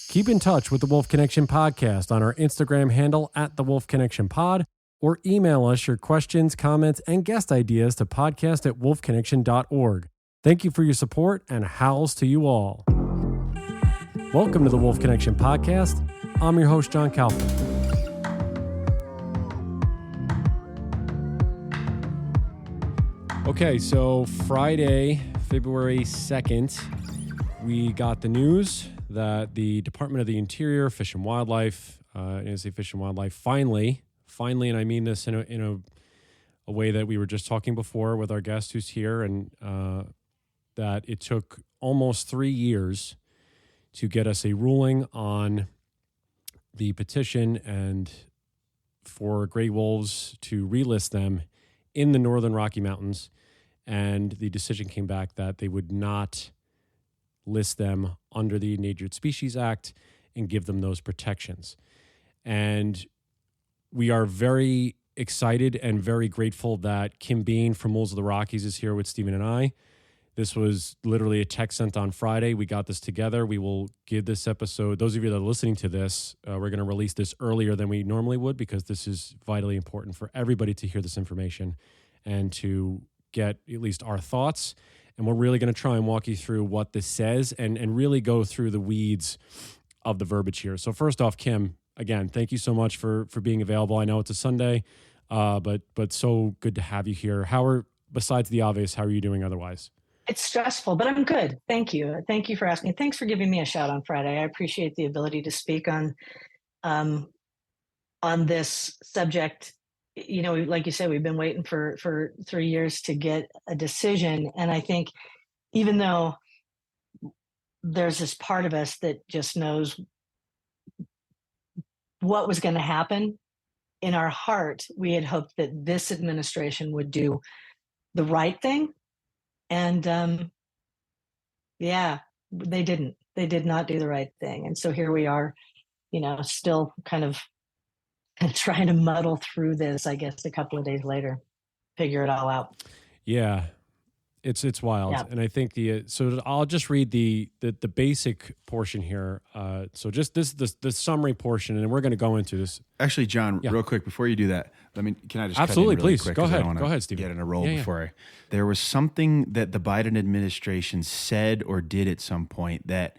Keep in touch with the Wolf Connection Podcast on our Instagram handle at the Wolf Connection Pod, or email us your questions, comments, and guest ideas to podcast@wolfconnection.org. Thank you for your support, and howls to you all. Welcome to the Wolf Connection Podcast. I'm your host, John Kaufman. Okay, so Friday, February 2nd, we got the news that the Department of the Interior, Fish and Wildlife, finally, and I mean this in a way that we were just talking before with our guest who's here, and that it took almost 3 years to get us a ruling on the petition and for gray wolves to relist them in the northern Rocky Mountains. And the decision came back that they would not list them under the Endangered Species Act and give them those protections. And we are very excited and very grateful that Kim Bean from Wolves of the Rockies is here with Stephen and I. This was literally a text sent on Friday. We got this together. We will give this episode, those of you that are listening to this, we're going to release this earlier than we normally would because this is vitally important for everybody to hear this information and to get at least our thoughts. And we're really going to try and walk you through what this says and really go through the weeds of the verbiage here. So first off, Kim, again, thank you so much for being available. I know it's a Sunday, but so good to have you here. Besides the obvious, how are you doing otherwise? It's stressful, but I'm good. Thank you. Thank you for asking. Thanks for giving me a shout on Friday. I appreciate the ability to speak on this subject. You know, like you said, we've been waiting for 3 years to get a decision. And I think even though there's this part of us that just knows what was going to happen, in our heart, we had hoped that this administration would do the right thing. And they didn't. They did not do the right thing. And so here we are, still kind of trying to muddle through this, I guess, a couple of days later, figure it all out. Yeah, it's wild. Yeah. And I think so I'll just read the basic portion here. So just the summary portion, and we're going to go into this. Actually, John, real quick, before you do that, can I just absolutely, cut in really please quick, go ahead. Go ahead, Steve. Get in a roll before there was something that the Biden administration said or did at some point that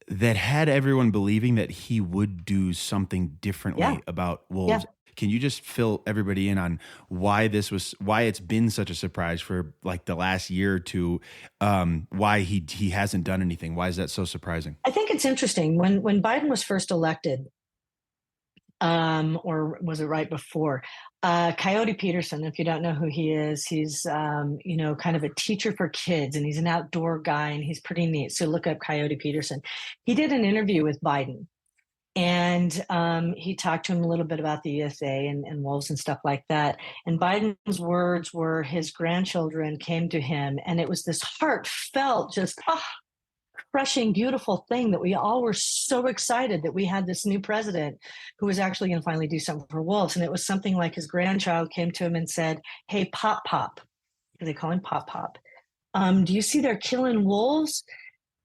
that had everyone believing that he would do something differently about wolves. Yeah. Can you just fill everybody in on why it's been such a surprise for like the last year or two? Why he hasn't done anything? Why is that so surprising? I think it's interesting when Biden was first elected, or was it right before? Coyote Peterson, if you don't know who he is, he's kind of a teacher for kids, and he's an outdoor guy, and he's pretty neat. So look up Coyote Peterson. He did an interview with Biden. And he talked to him a little bit about the ESA and wolves and stuff like that. And Biden's words were his grandchildren came to him, and it was this heartfelt, just crushing, beautiful thing that we all were so excited that we had this new president who was actually going to finally do something for wolves. And it was something like his grandchild came to him and said, "Hey, Pop, they call him Pop, do you see they're killing wolves?"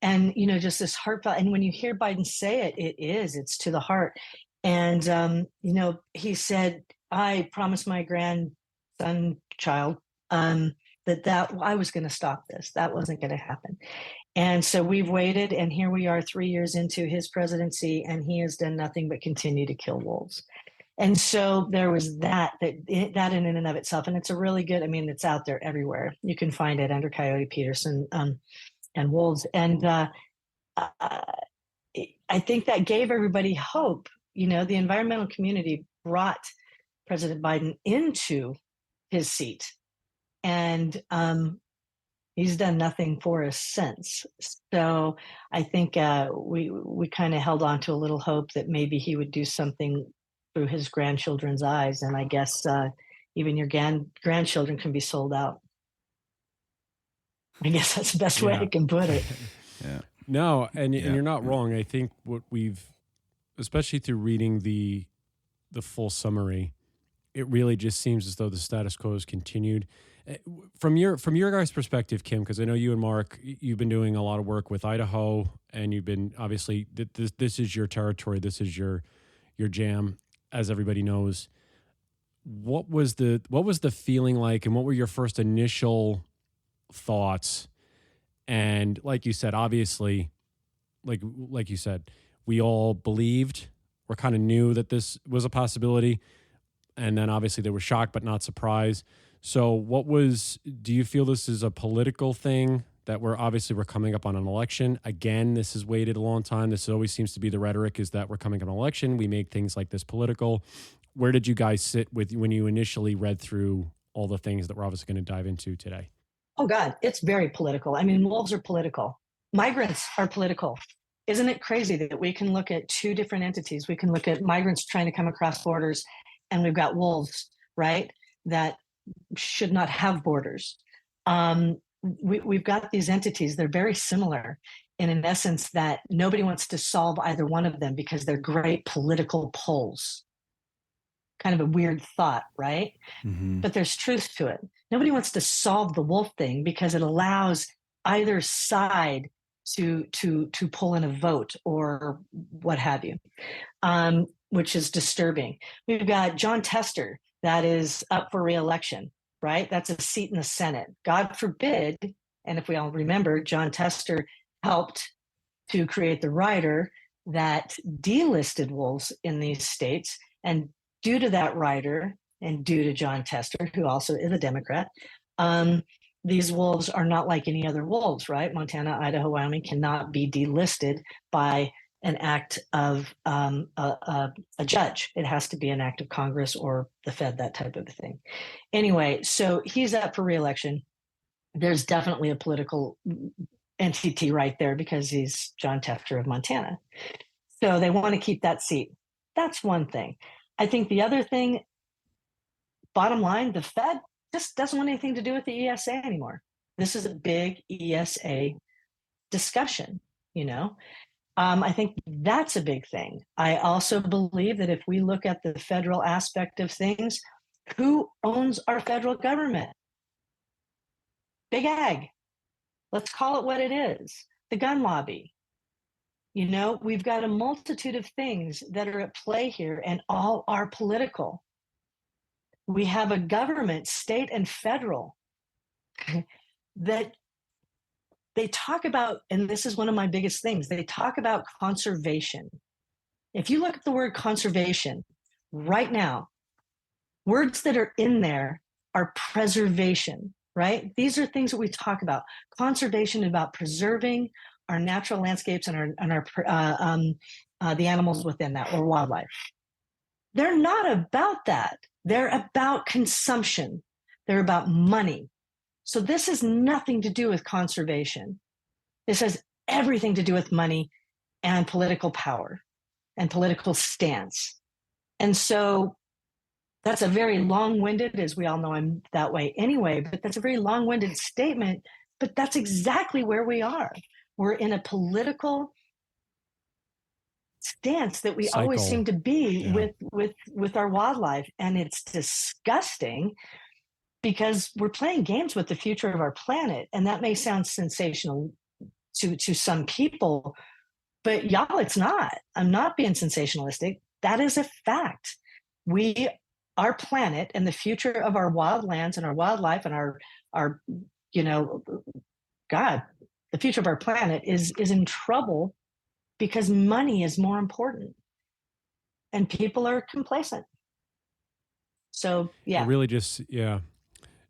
And, just this heartfelt. And when you hear Biden say it's to the heart. And, he said, "I promised my child that I was going to stop this. That wasn't going to happen." And so we've waited, and here we are 3 years into his presidency, and he has done nothing but continue to kill wolves. And so there was that in and of itself. And it's a really good, it's out there everywhere. You can find it under Coyote Peterson, and wolves. And I think that gave everybody hope. The environmental community brought President Biden into his seat, and he's done nothing for us since. So I think we kind of held on to a little hope that maybe he would do something through his grandchildren's eyes. And I guess even your grandchildren can be sold out. I guess that's the best way I can put it. Yeah. No, and you're not wrong. I think what we've, especially through reading the full summary, it really just seems as though the status quo has continued. From your guys' perspective, Kim, because I know you and Mark, you've been doing a lot of work with Idaho, and you've been obviously this is your territory, this is your jam, as everybody knows. What was the feeling like, and what were your first initial thoughts? And like you said, obviously, like you said, we all believed or kind of knew that this was a possibility, and then obviously they were shocked but not surprised. So do you feel this is a political thing, that we're coming up on an election? Again, this has waited a long time. This always seems to be the rhetoric, is that we're coming up on an election. We make things like this political. Where did you guys sit with when you initially read through all the things that we're obviously going to dive into today? Oh God, it's very political. I mean, wolves are political. Migrants are political. Isn't it crazy that we can look at two different entities? We can look at migrants trying to come across borders, and we've got wolves, right, that should not have borders. We've got these entities. They're very similar in an essence that nobody wants to solve either one of them because they're great political poles. Kind of a weird thought, right? Mm-hmm. But there's truth to it. Nobody wants to solve the wolf thing because it allows either side to pull in a vote or what have you, which is disturbing. We've got John Tester that is up for re-election, right? That's a seat in the Senate. God forbid, and if we all remember, John Tester helped to create the rider that delisted wolves in these states. And due to that rider and due to John Tester, who also is a Democrat, these wolves are not like any other wolves, right? Montana, Idaho, Wyoming cannot be delisted by an act of a judge. It has to be an act of Congress or the Fed, that type of thing. Anyway, so he's up for re-election. There's definitely a political entity right there because he's John Tester of Montana. So they want to keep that seat. That's one thing. I think the other thing, bottom line, the Fed just doesn't want anything to do with the ESA anymore. This is a big ESA discussion, you know. I think that's a big thing. I also believe that if we look at the federal aspect of things, who owns our federal government? Big Ag. Let's call it what it is. The gun lobby. You know, we've got a multitude of things that are at play here, and all are political. We have a government, state and federal, that they talk about, and this is one of my biggest things, they talk about conservation. If you look at the word conservation right now, words that are in there are preservation, right? These are things that we talk about. Conservation about preserving our natural landscapes and the animals within that, or wildlife. They're not about that. They're about consumption. They're about money. So this has nothing to do with conservation. This has everything to do with money and political power and political stance. And so that's a very long-winded, as we all know I'm that way anyway, but that's a very long-winded statement, but that's exactly where we are. We're in a political stance that we cycle. Always seem to be with our wildlife. And it's disgusting because we're playing games with the future of our planet. And that may sound sensational to some people, but y'all, it's not. I'm not being sensationalistic. That is a fact. Our planet and the future of our wildlands and our wildlife and our God, the future of our planet is in trouble because money is more important and people are complacent. So, yeah. It really just, yeah.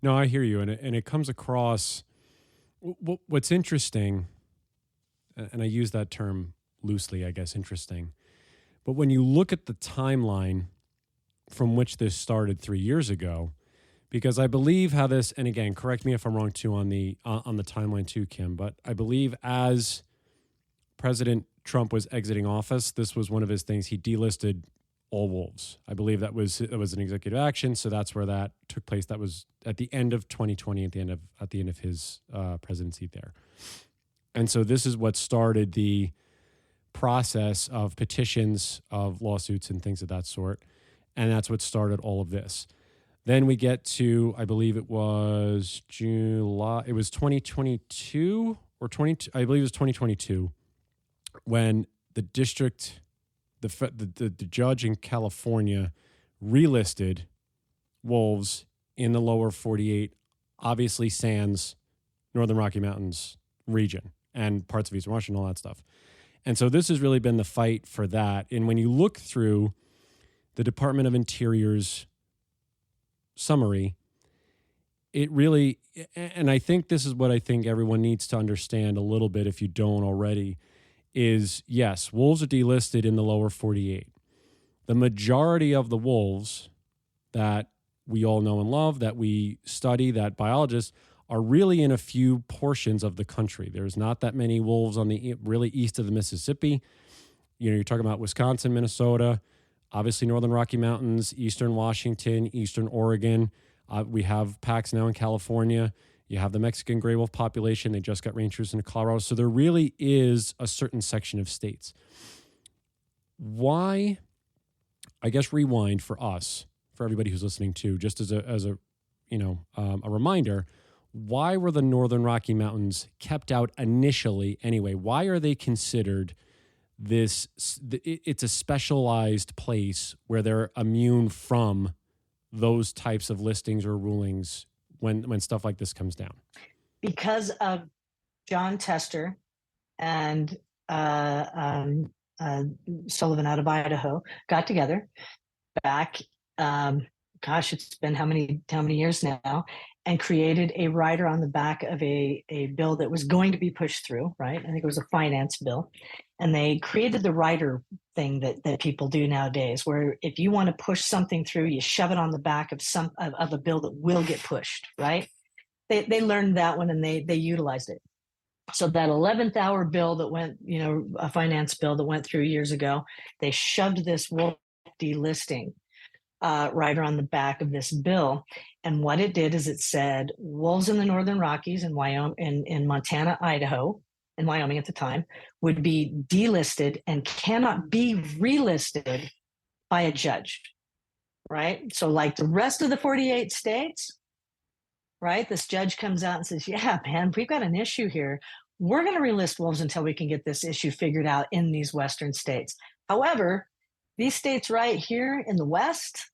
No, I hear you. And it comes across, what's interesting, and I use that term loosely, I guess, interesting. But when you look at the timeline from which this started 3 years ago, because I believe how this, and again, correct me if I'm wrong too on the timeline too, Kim, but I believe as President Trump was exiting office, this was one of his things. He delisted all wolves. I believe that was an executive action, so that's where that took place. That was at the end of 2020, at the end of his presidency there. And so this is what started the process of petitions, of lawsuits and things of that sort, and that's what started all of this. Then we get to, I believe it was July, it was 2022 or 20, I believe it was 2022, when the district, the judge in California relisted wolves in the lower 48, obviously sans Northern Rocky Mountains region and parts of Eastern Washington, all that stuff. And so this has really been the fight for that. And when you look through the Department of Interior's summary, it really, and I think this is what I think everyone needs to understand a little bit if you don't already, is yes, wolves are delisted in the lower 48. The majority of the wolves that we all know and love, that we study, that biologists, are really in a few portions of the country. There's not that many wolves on the really east of the Mississippi. You know, you're talking about Wisconsin, Minnesota, obviously Northern Rocky Mountains, Eastern Washington, Eastern Oregon. We have packs now in California. You have the Mexican gray wolf population. They just got reintroduced into Colorado. So there really is a certain section of states. Why, I guess, rewind for us, for everybody who's listening too, just as a reminder, why were the Northern Rocky Mountains kept out initially anyway? Why are they considered this? It's a specialized place where they're immune from those types of listings or rulings when stuff like this comes down? Because of John Tester and Sullivan out of Idaho got together back, it's been how many years now, and created a rider on the back of a bill that was going to be pushed through, right? I think it was a finance bill. And they created the rider thing that people do nowadays, where if you want to push something through, you shove it on the back of a bill that will get pushed, right? They learned that one and they utilized it. So that 11th hour bill that went, a finance bill that went through years ago, they shoved this wolf delisting rider on the back of this bill. And what it did is it said wolves in the Northern Rockies in Wyoming, in Montana, Idaho, and Wyoming at the time, would be delisted and cannot be relisted by a judge, right? So like the rest of the 48 states, right? This judge comes out and says, yeah, man, we've got an issue here. We're going to relist wolves until we can get this issue figured out in these Western states. However, these states right here in the West,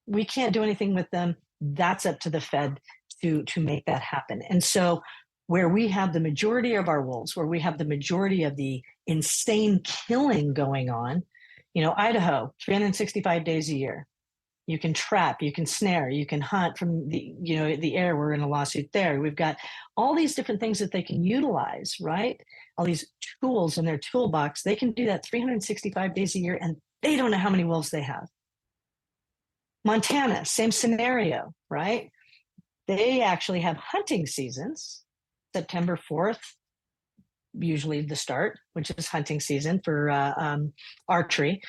we can't do anything with them. That's up to the Fed to make that happen. And so where we have the majority of our wolves, where we have the majority of the insane killing going on, Idaho, 365 days a year. You can trap, you can snare, you can hunt from the air. We're in a lawsuit there. We've got all these different things that they can utilize, right? All these tools in their toolbox. They can do that 365 days a year, and they don't know how many wolves they have. Montana, same scenario, right? They actually have hunting seasons. September 4th, usually the start, which is hunting season for archery,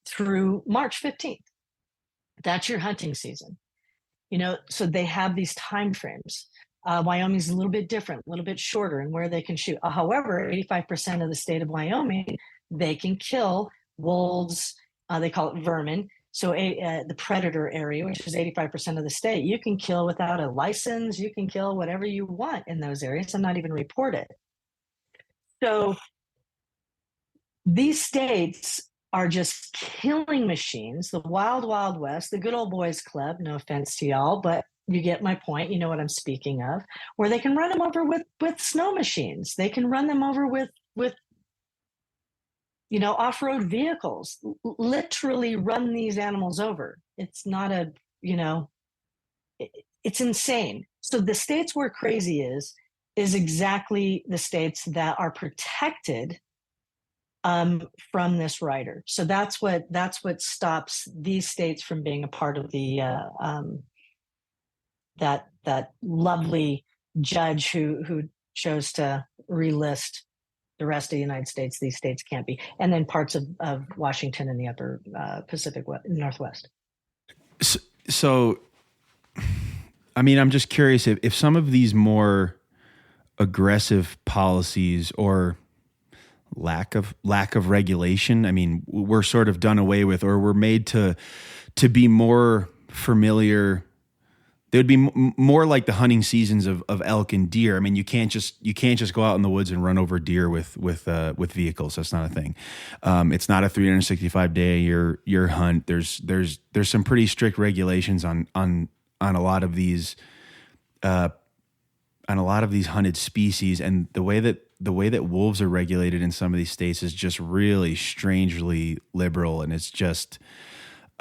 through March 15th. That's your hunting season. So they have these time frames. Wyoming's a little bit different, a little bit shorter in where they can shoot. However, 85% of the state of Wyoming, they can kill wolves. They call it vermin. So the predator area, which is 85% of the state, you can kill without a license. You can kill whatever you want in those areas and not even report it. So these states are just killing machines, the wild, wild west, the good old boys club, no offense to y'all, but you get my point. You know what I'm speaking of, where they can run them over with snow machines. They can run them over with off-road vehicles, literally run these animals over. It's not it's insane. So the states where crazy is exactly the states that are protected from this rider. So that's what stops these states from being a part of the that lovely judge who chose to relist the rest of the United States. These states can't be, and then parts of Washington and the upper Pacific Northwest. So, I mean, I'm just curious if some of these more aggressive policies or lack of regulation, I mean, we're sort of done away with, or we're made to be more familiar. They would be more like the hunting seasons of elk and deer. I mean, you can't just go out in the woods and run over deer with vehicles. That's not a thing. It's not a 365 day a year hunt. There's some pretty strict regulations on a lot of these hunted species, and the way that wolves are regulated in some of these states is just really strangely liberal, and it's just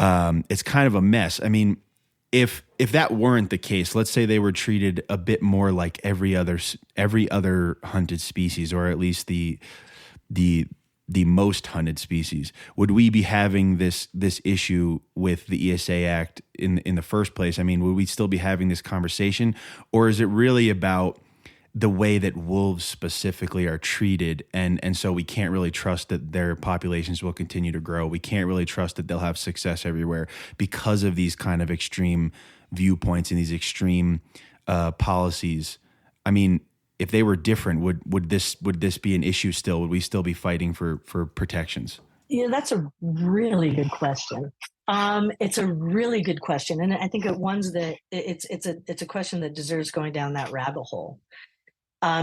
it's kind of a mess. I mean, if that weren't the case, let's say they were treated a bit more like every other hunted species, or at least the most hunted species, would we be having this issue with the ESA Act in the first place? I mean, would we still be having this conversation, or is it really about the way that wolves specifically are treated, and so we can't really trust that their populations will continue to grow? We can't really trust that they'll have success everywhere because of these kind of extreme viewpoints and these extreme policies. I mean, if they were different, would this be an issue still? Would we still be fighting for protections? Yeah, that's a really good question. It's a really good question, and I think it's a question that deserves going down that rabbit hole.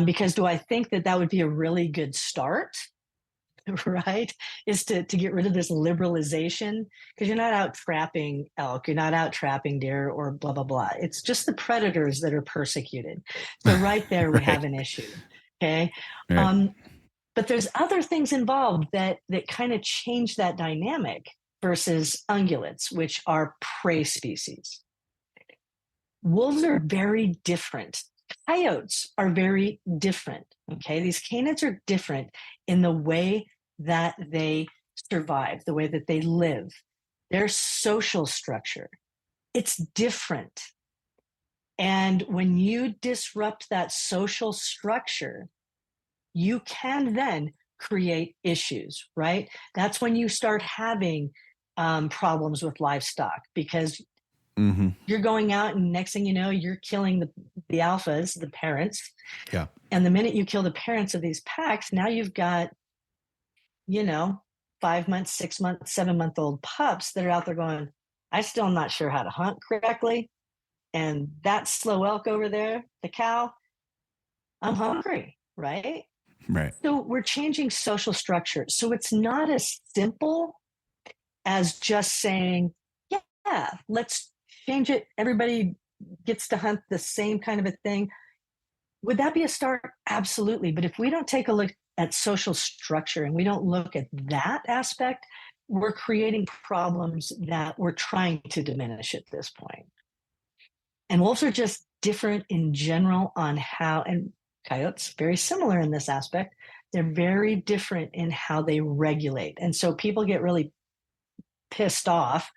Because do I think that would be a really good start, right? Is to get rid of this liberalization, because you're not out trapping elk, you're not out trapping deer or blah, blah, blah. It's just the predators that are persecuted. So right there, we have an issue, okay? Right. But there's other things involved that kind of change that dynamic versus ungulates, which are prey species. Wolves are very different. Coyotes are very different, okay? These canids are different in the way that they survive, the way that they live, their social structure. It's different. And when you disrupt that social structure, you can then create issues, right? That's when you start having problems with livestock, because you're going out and next thing you know, you're killing the alphas, the parents. Yeah. And the minute you kill the parents of these packs, now you've got, 5 months, 6 months, 7-month-old pups that are out there going, I still am not sure how to hunt correctly. And that slow elk over there, the cow, I'm hungry, right? Right. So we're changing social structure. So it's not as simple as just saying, yeah, let's change it. Everybody gets to hunt the same kind of a thing. Would that be a start? Absolutely. But if we don't take a look at social structure and we don't look at that aspect, we're creating problems that we're trying to diminish at this point. And wolves are just different in general on how, and coyotes, very similar in this aspect. They're very different in how they regulate. And so people get really pissed off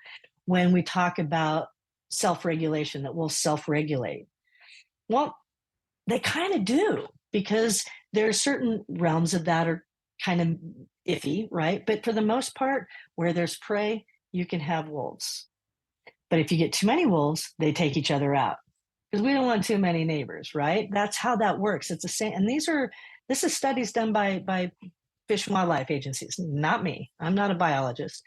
when we talk about self-regulation, that we'll self-regulate. Well, they kind of do, because there are certain realms of that are kind of iffy, right? But for the most part, where there's prey, you can have wolves. But if you get too many wolves, they take each other out, because we don't want too many neighbors, right? That's how that works. It's the same. And this is studies done by Fish and Wildlife agencies, not me. I'm not a biologist.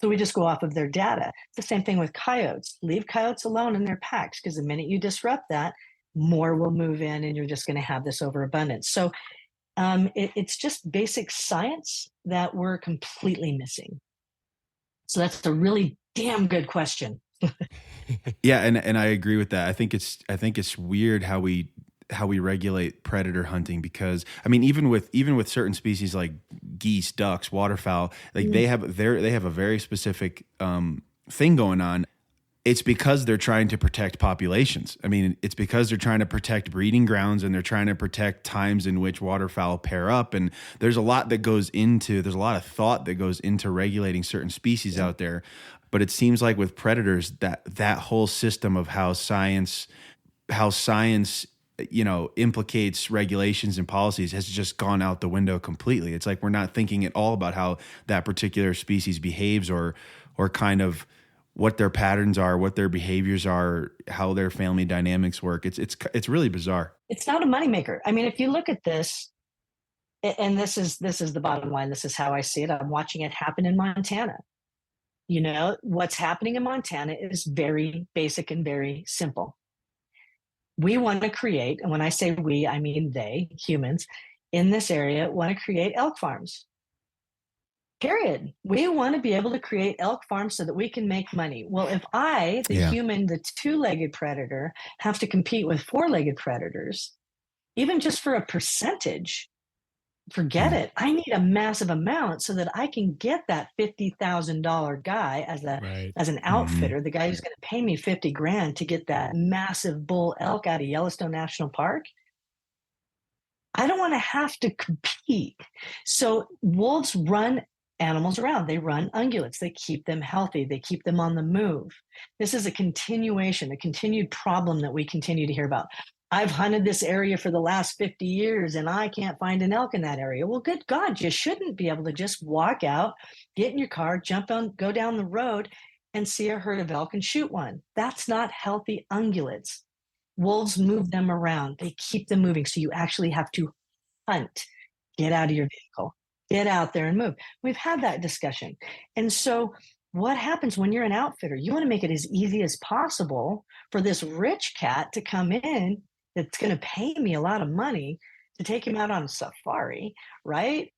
So we just go off of their data. It's the same thing with coyotes. Leave coyotes alone in their packs, because the minute you disrupt that, more will move in and you're just going to have this overabundance. So it's just basic science that we're completely missing. So that's a really damn good question. Yeah, and I agree with that. I think it's weird how we regulate predator hunting, because I mean, even with certain species like geese, ducks, waterfowl, like they have a very specific thing going on. It's because they're trying to protect populations. I mean, it's because they're trying to protect breeding grounds, and they're trying to protect times in which waterfowl pair up. And there's a lot of thought that goes into regulating certain species out there. But it seems like with predators, that whole system of how science implicates regulations and policies has just gone out the window completely. It's like we're not thinking at all about how that particular species behaves, or kind of what their patterns are, what their behaviors are, how their family dynamics work. It's really bizarre. It's not a moneymaker. I mean, if you look at this, and this is the bottom line, this is how I see it. I'm watching it happen in Montana. You know, what's happening in Montana is very basic and very simple. We want to create, and when I say we, I mean they, humans in this area, want to create elk farms. Period. We want to be able to create elk farms so that we can make money. Well, if I, the human, the two-legged predator, have to compete with four-legged predators, even just for a percentage, forget it. I need a massive amount so that I can get that $50,000 guy as an outfitter, the guy who's going to pay me 50 grand to get that massive bull elk out of Yellowstone National Park. I don't want to have to compete. So wolves run animals around. They run ungulates. They keep them healthy. They keep them on the move. This is a continued problem that we continue to hear about. I've hunted this area for the last 50 years and I can't find an elk in that area. Well, good God, you shouldn't be able to just walk out, get in your car, go down the road and see a herd of elk and shoot one. That's not healthy ungulates. Wolves move them around. They keep them moving. So you actually have to hunt, get out of your vehicle, get out there and move. We've had that discussion. And so what happens when you're an outfitter? You want to make it as easy as possible for this rich cat to come in that's going to pay me a lot of money to take him out on a safari, right?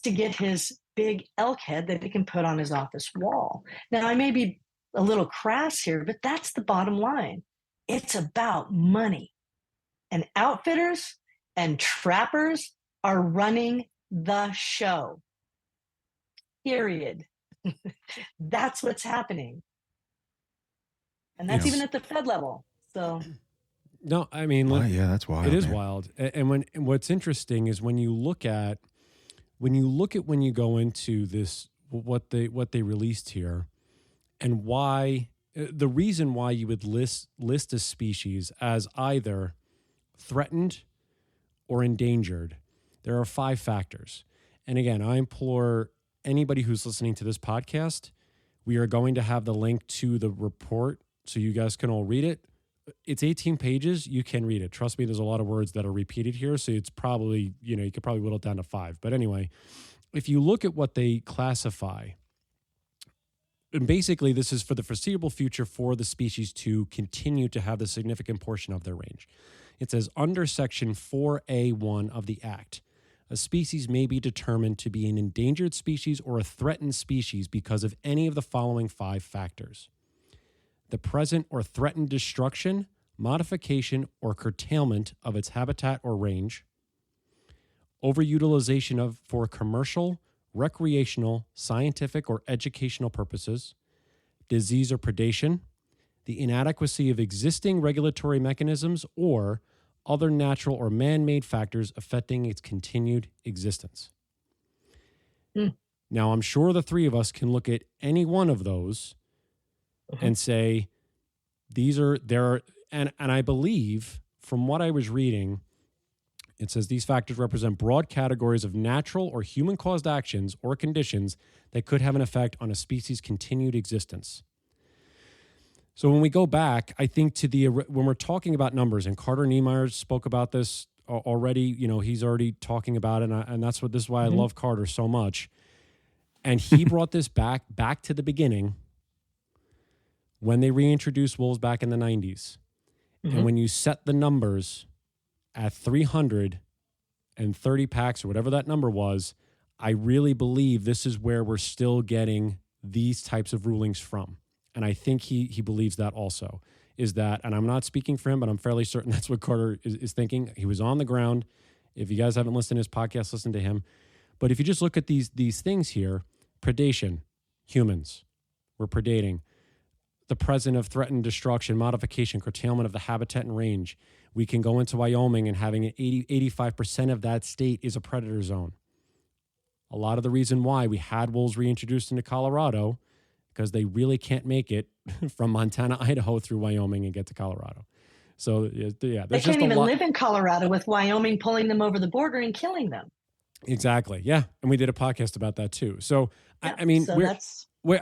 To get his big elk head that he can put on his office wall. Now, I may be a little crass here, but that's the bottom line. It's about money. And outfitters and trappers are running the show. Period. That's what's happening. And that's even at the Fed level. So no, I mean, that's wild. It is wild. And what's interesting is when you go into this, what they released here, and why the reason why you would list a species as either threatened or endangered, there are 5 factors. And again, I implore anybody who's listening to this podcast, we are going to have the link to the report so you guys can all read it. It's 18 pages. You can read it. Trust me, there's a lot of words that are repeated here. So it's probably, you could probably whittle it down to 5. But anyway, if you look at what they classify, and basically this is for the foreseeable future for the species to continue to have the significant portion of their range. It says under Section 4A1 of the Act, a species may be determined to be an endangered species or a threatened species because of any of the following 5 factors: the present or threatened destruction, modification, or curtailment of its habitat or range, overutilization for commercial, recreational, scientific, or educational purposes, disease or predation, the inadequacy of existing regulatory mechanisms, or other natural or man-made factors affecting its continued existence. Now, I'm sure the 3 of us can look at any one of those and say, and I believe from what I was reading, it says these factors represent broad categories of natural or human-caused actions or conditions that could have an effect on a species' continued existence. So when we go back, I think when we're talking about numbers, and Carter Niemeyer spoke about this already, he's already talking about it, and this is why I love Carter so much. And he brought this back to the beginning when they reintroduced wolves back in the 90s. And when you set the numbers at 330 packs or whatever that number was, I really believe this is where we're still getting these types of rulings from. And I think he believes that also, is that, and I'm not speaking for him, but I'm fairly certain that's what Carter is thinking. He was on the ground. If you guys haven't listened to his podcast, listen to him. But if you just look at these things here, predation, humans, we're predating. The present of threatened destruction, modification, curtailment of the habitat and range. We can go into Wyoming and having 85% of that state is a predator zone. A lot of the reason why we had wolves reintroduced into Colorado, because they really can't make it from Montana, Idaho through Wyoming and get to Colorado. So yeah, they can't even live in Colorado with Wyoming pulling them over the border and killing them. Exactly. Yeah, and we did a podcast about that too. So yeah, I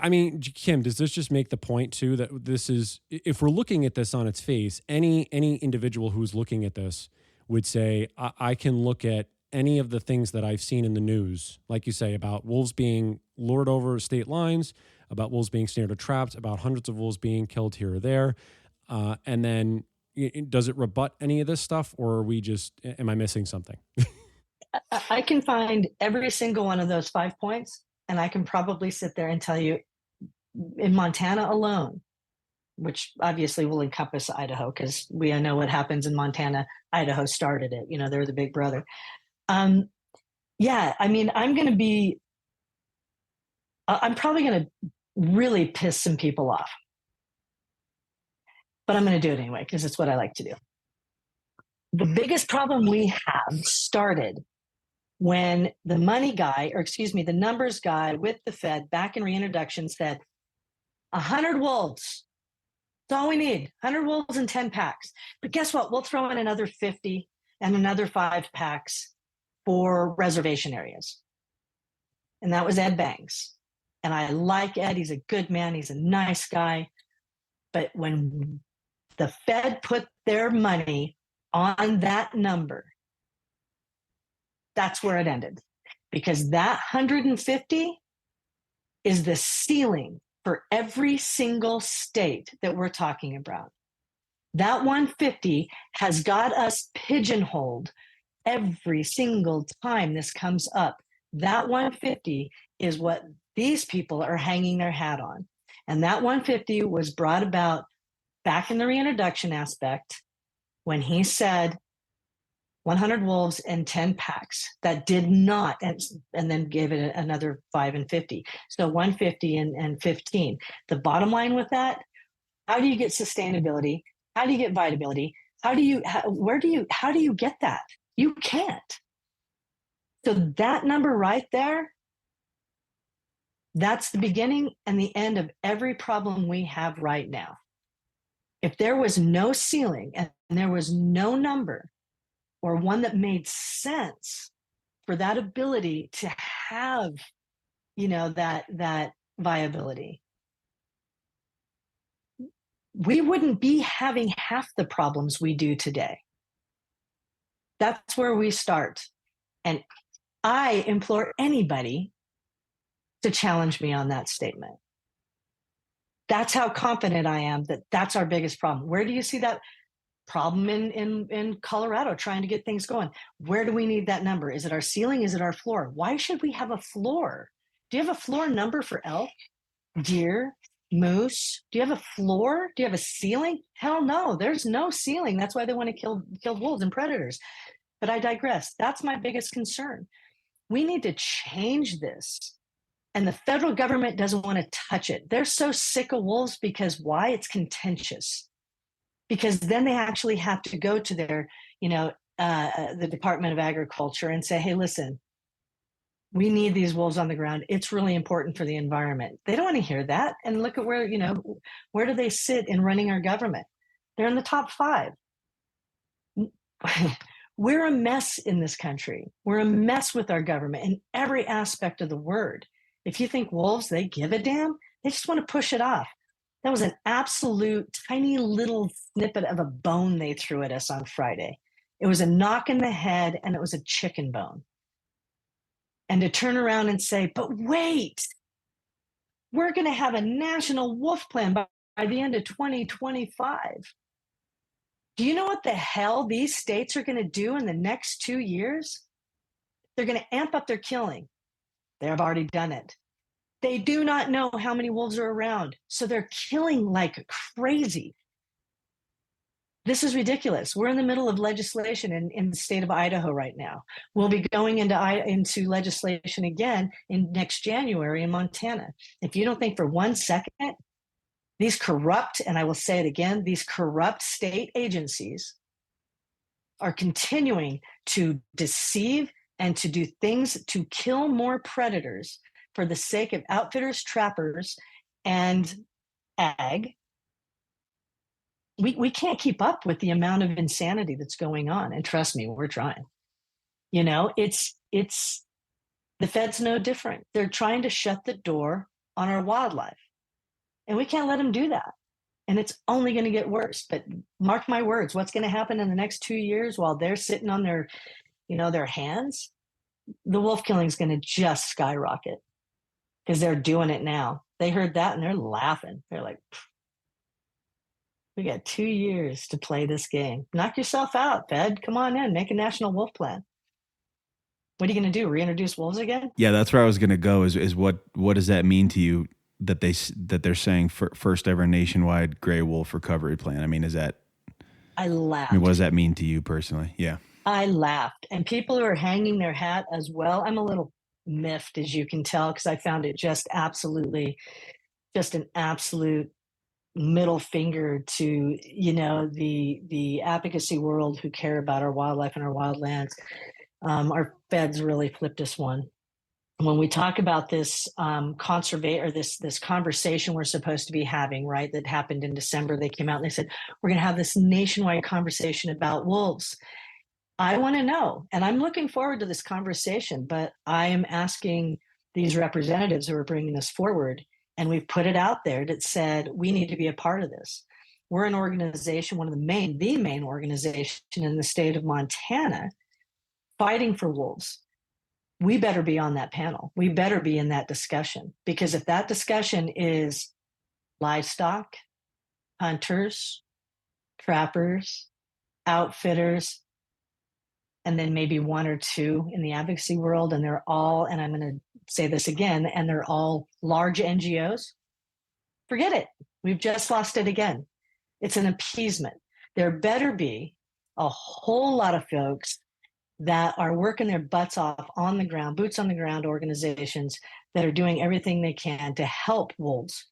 mean, Kim, does this just make the point too that this is, if we're looking at this on its face, any individual who's looking at this would say, I can look at any of the things that I've seen in the news, like you say, about wolves being lured over state lines, about wolves being snared or trapped, about hundreds of wolves being killed here or there. And then does it rebut any of this stuff, or are we just, am I missing something? I can find every single one of those 5 points, and I can probably sit there and tell you in Montana alone, which obviously will encompass Idaho because we know what happens in Montana. Idaho started it. They're the big brother. Yeah, I mean, I'm probably going to really piss some people off, but I'm going to do it anyway because it's what I like to do. The biggest problem we have started when the the numbers guy with the Fed back in reintroduction said 100 wolves. That's all we need, 100 wolves and 10 packs. But guess what? We'll throw in another 50 and another 5 packs for reservation areas. And that was Ed Banks. And I like Ed. He's a good man. He's a nice guy. But when the Fed put their money on that number, that's where it ended. Because that 150 is the ceiling for every single state that we're talking about. That 150 has got us pigeonholed every single time this comes up. That 150 is what these people are hanging their hat on. And that 150 was brought about back in the reintroduction aspect when he said 100 wolves and 10 packs. That did not, and then gave it another 5 and 50. So 150 and 15. The bottom line with that, how do you get sustainability? How do you get viability? How do you get that? You can't. So that number right there, that's the beginning and the end of every problem we have right now. If there was no ceiling and there was no number or one that made sense for that ability to have, that viability, we wouldn't be having half the problems we do today. That's where we start. And I implore anybody to challenge me on that statement. That's how confident I am that that's our biggest problem. Where do you see that problem in Colorado trying to get things going? Where do we need that number? Is it our ceiling? Is it our floor? Why should we have a floor? Do you have a floor number for elk, deer, moose? Do you have a floor? Do you have a ceiling? Hell no, there's no ceiling. That's why they want to kill wolves and predators. But I digress. That's my biggest concern. We need to change this. And the federal government doesn't want to touch it. They're so sick of wolves because why? It's contentious. Because then they actually have to go to their, the Department of Agriculture and say, hey, listen, we need these wolves on the ground. It's really important for the environment. They don't want to hear that. And look at where do they sit in running our government? They're in the top 5. We're a mess in this country. We're a mess with our government in every aspect of the word. If you think wolves, they give a damn, they just want to push it off. That was an absolute tiny little snippet of a bone they threw at us on Friday. It was a knock in the head and it was a chicken bone. And to turn around and say, but wait, we're going to have a national wolf plan by the end of 2025. Do you know what the hell these states are going to do in the next 2 years? They're going to amp up their killing. They have already done it. They do not know how many wolves are around, so they're killing like crazy. This is ridiculous. We're in the middle of legislation in the state of Idaho right now. We'll be going into legislation again in next January in Montana. If you don't think for 1 second, these corrupt, and I will say it again, these corrupt state agencies are continuing to deceive and to do things to kill more predators for the sake of outfitters, trappers, and ag. We can't keep up with the amount of insanity that's going on. And trust me, we're trying. It's the Fed's no different. They're trying to shut the door on our wildlife. And we can't let them do that. And it's only going to get worse. But mark my words, what's going to happen in the next 2 years while they're sitting on their their hands, the wolf killing is going to just skyrocket because they're doing it now. They heard that and they're laughing. They're like, we got 2 years to play this game. Knock yourself out, Fed. Come on in, make a national wolf plan. What are you going to do? Reintroduce wolves again? Yeah, that's where I was going to go. Is what does that mean to you that they're saying first ever nationwide gray wolf recovery plan? I mean, is that? I laughed. I mean, what does that mean to you personally? Yeah, I laughed, and people who are hanging their hat as well. I'm a little miffed, as you can tell, because I found it just an absolute middle finger to the advocacy world who care about our wildlife and our wildlands. Our feds really flipped us one. When we talk about this this conversation we're supposed to be having, right, that happened in December, they came out and they said, we're going to have this nationwide conversation about wolves. I want to know, and I'm looking forward to this conversation, but I am asking these representatives who are bringing this forward, and we've put it out there that said, we need to be a part of this. We're an organization, the main organization in the state of Montana, fighting for wolves. We better be on that panel. We better be in that discussion, because if that discussion is livestock, hunters, trappers, outfitters, and then maybe one or two in the advocacy world, and they're all, and I'm going to say this again, and they're all large NGOs, forget it. We've just lost it again. It's an appeasement. There better be a whole lot of folks that are working their butts off on the ground, boots on the ground organizations that are doing everything they can to help wolves,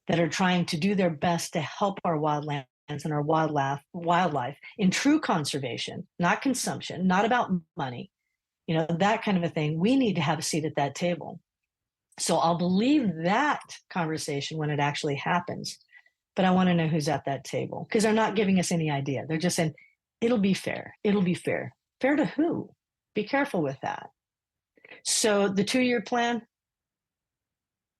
that are trying to do their best to help our wildlands and our wildlife in true conservation, not consumption, not about money, that kind of a thing. We need to have a seat at that table. So I'll believe that conversation when it actually happens, but I want to know who's at that table, because they're not giving us any idea. They're just saying, it'll be fair. It'll be fair. Fair to who? Be careful with that. So the 2-year plan,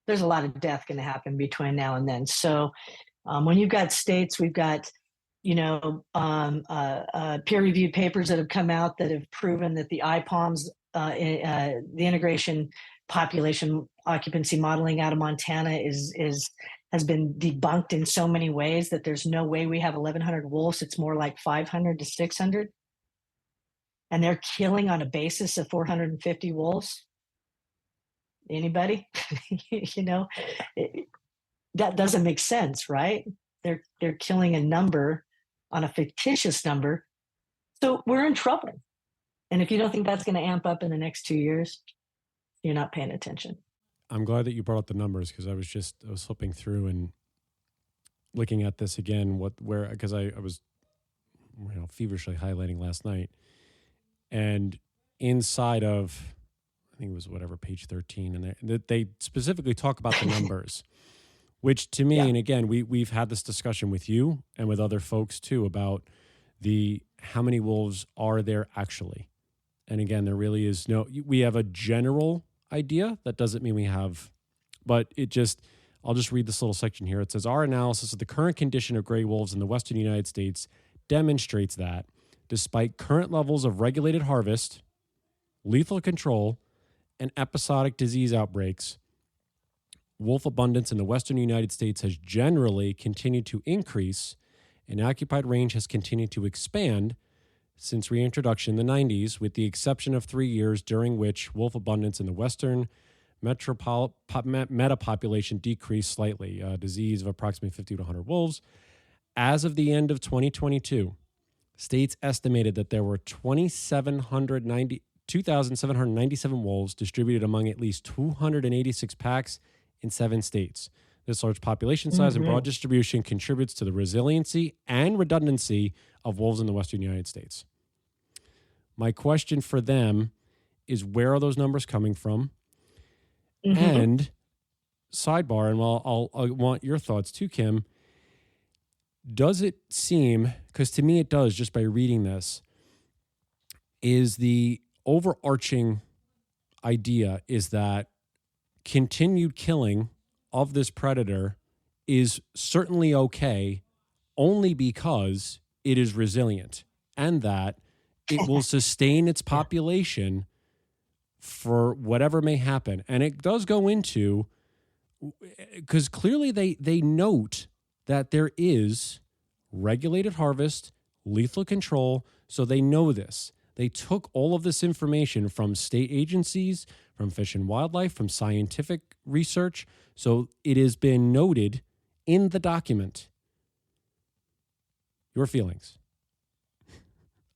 there's a lot of death going to happen between now and then. So when you've got states, we've got, peer-reviewed papers that have come out that have proven that the IPOMs, the integration population occupancy modeling out of Montana has been debunked in so many ways that there's no way we have 1,100 wolves. It's more like 500 to 600. And they're killing on a basis of 450 wolves. Anybody? That doesn't make sense, right? They're killing a number on a fictitious number. So we're in trouble. And if you don't think that's going to amp up in the next 2 years, you're not paying attention. I'm glad that you brought up the numbers, because I was flipping through and looking at this again, because I was feverishly highlighting last night. And inside of, I think it was page 13, and they specifically talk about the numbers, which to me, and again, we've had this discussion with you and with other folks too about how many wolves are there actually. And again, there really is we have a general idea. That doesn't mean we have, but I'll just read this little section here. It says, our analysis of the current condition of gray wolves in the western United States demonstrates that despite current levels of regulated harvest, lethal control, and episodic disease outbreaks, wolf abundance in the western United States has generally continued to increase, and occupied range has continued to expand since reintroduction in the 90s, with the exception of 3 years during which wolf abundance in the western metapopulation decreased slightly, disease of approximately 50 to 100 wolves. As of the end of 2022, states estimated that there were 2,797 wolves distributed among at least 286 packs in 7 states. This large population size and broad distribution contributes to the resiliency and redundancy of wolves in the western United States. My question for them is, where are those numbers coming from? And sidebar, and I want your thoughts too, Kim, does it seem, because to me it does just by reading this, is the overarching idea is that continued killing of this predator is certainly okay only because it is resilient, and that it will sustain its population for whatever may happen. And it does go into, because clearly they note that there is regulated harvest, lethal control, so they know this. They took all of this information from state agencies, from Fish and Wildlife, from scientific research, so it has been noted in the document. Your feelings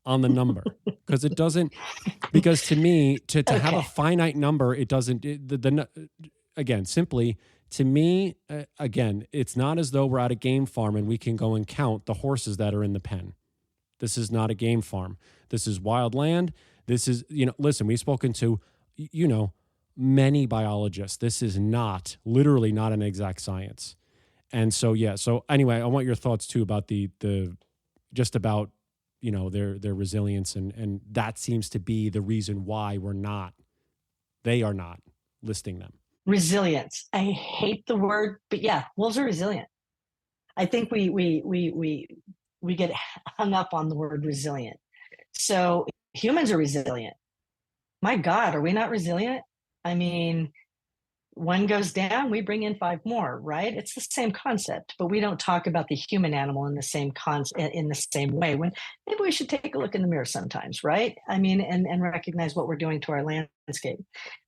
on the number, because it doesn't, because to me, to have a finite number, it doesn't, again, simply, to me, again, it's not as though we're at a game farm and we can go and count the horses that are in the pen. This is not a game farm. This is wild land. This is, listen, we've spoken to, many biologists. This is literally not an exact science. And so, yeah. So anyway, I want your thoughts too about the just about, their resilience. And that seems to be the reason why they are not listing them. Resilience. I hate the word, but yeah, wolves are resilient. I think we get hung up on the word resilient. So humans are resilient. My God, are we not resilient? I mean, one goes down, we bring in 5 more, right? It's the same concept, but we don't talk about the human animal in the same in the same way. When maybe we should take a look in the mirror sometimes, right? I mean, and recognize what we're doing to our landscape.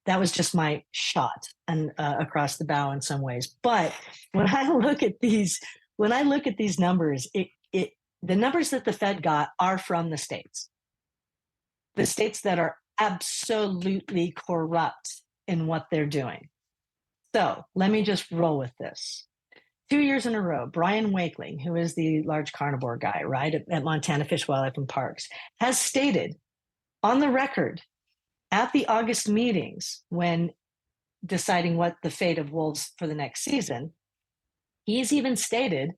That was just my shot and across the bow in some ways. But when I look at these numbers, the numbers that the Fed got are from the states that are absolutely corrupt in what they're doing. So let me just roll with this. 2 years in a row, Brian Wakeling, who is the large carnivore guy, right, at Montana Fish, Wildlife, and Parks, has stated on the record at the August meetings when deciding what the fate of wolves for the next season, he's even stated,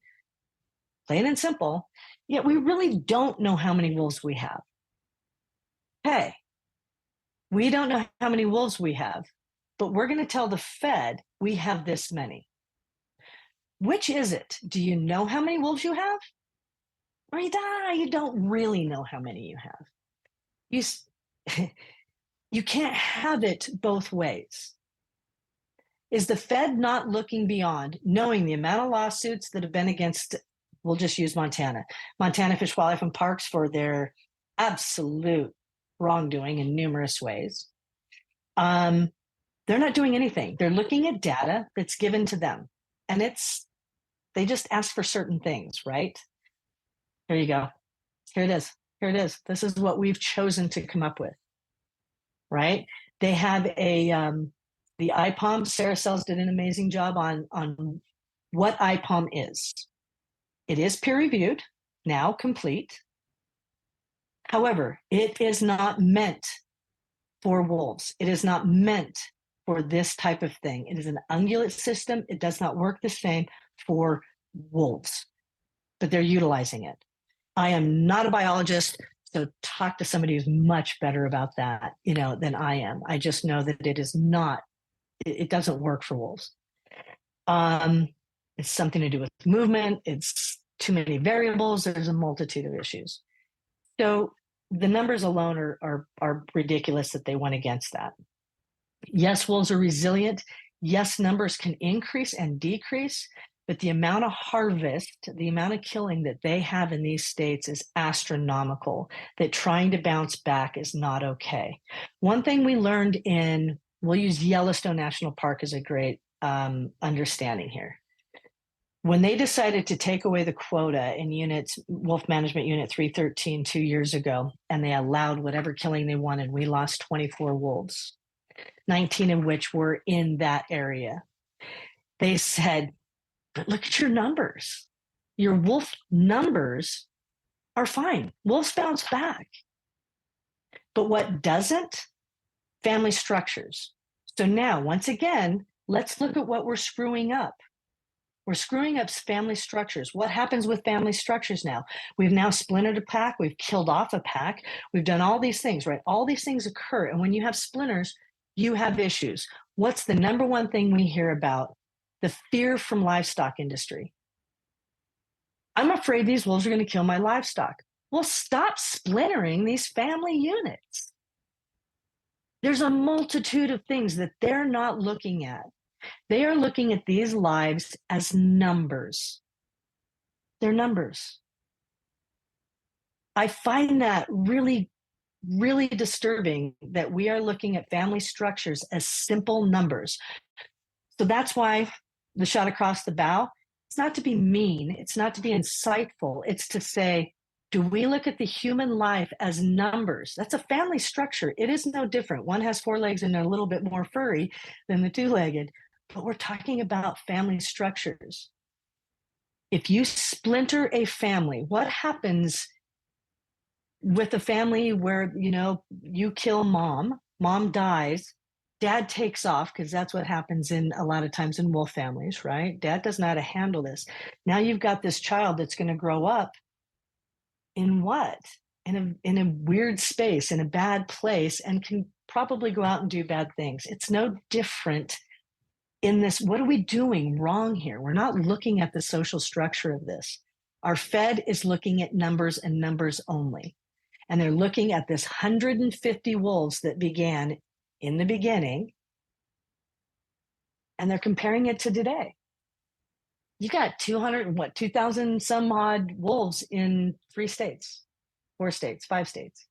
plain and simple, yeah, we really don't know how many wolves we have. Hey, we don't know how many wolves we have, but we're going to tell the Fed we have this many. Which is it? Do you know how many wolves you have? Or you don't really know how many you have. You can't have it both ways. Is the Fed not looking beyond, knowing the amount of lawsuits that have been against, we'll just use Montana Fish, Wildlife, and Parks for their absolute wrongdoing in numerous ways? They're not doing anything. They're looking at data that's given to them. And they just ask for certain things, right? Here you go. Here it is. This is what we've chosen to come up with, right? They have the IPOM. Sarah Sells did an amazing job on what IPOM is. It is peer-reviewed, now complete. However, it is not meant for wolves. It is not meant for this type of thing. It is an ungulate system. It does not work the same for wolves, but they're utilizing it. I am not a biologist, so talk to somebody who's much better about that, than I am. I just know that it doesn't work for wolves. It's something to do with movement. It's too many variables. There's a multitude of issues. So the numbers alone are ridiculous that they went against that. Yes, wolves are resilient. Yes, numbers can increase and decrease, but the amount of harvest, the amount of killing that they have in these states is astronomical, that trying to bounce back is not okay. One thing we learned we'll use Yellowstone National Park as a great understanding here. When they decided to take away the quota in Wolf Management Unit 313 2 years ago, and they allowed whatever killing they wanted, we lost 24 wolves, 19 of which were in that area. They said, but look at your numbers. Your wolf numbers are fine. Wolves bounce back. But what doesn't? Family structures. So now, once again, let's look at what we're screwing up. We're screwing up family structures. What happens with family structures now? We've now splintered a pack. We've killed off a pack. We've done all these things, right? All these things occur. And when you have splinters, you have issues. What's the number one thing we hear about? The fear from livestock industry. I'm afraid these wolves are going to kill my livestock. Well, stop splintering these family units. There's a multitude of things that they're not looking at. They are looking at these lives as numbers. They're numbers. I find that really, really disturbing that we are looking at family structures as simple numbers. So that's why the shot across the bow, it's not to be mean, it's not to be insightful, it's to say, do we look at the human life as numbers? That's a family structure. It is no different. One has 4 legs and they're a little bit more furry than the 2-legged, but we're talking about family structures. If you splinter a family, what happens with a family where, you kill mom dies, dad takes off, because that's what happens in a lot of times in wolf families, right? Dad doesn't know how to handle this. Now you've got this child that's going to grow up in what? In a weird space, in a bad place, and can probably go out and do bad things. It's no different in this. What are we doing wrong here? We're not looking at the social structure of this. Our Fed is looking at numbers and numbers only. And they're looking at this 150 wolves that began in the beginning, and they're comparing it to today. You got 2,000 some odd wolves in 3 states, 4 states, 5 states.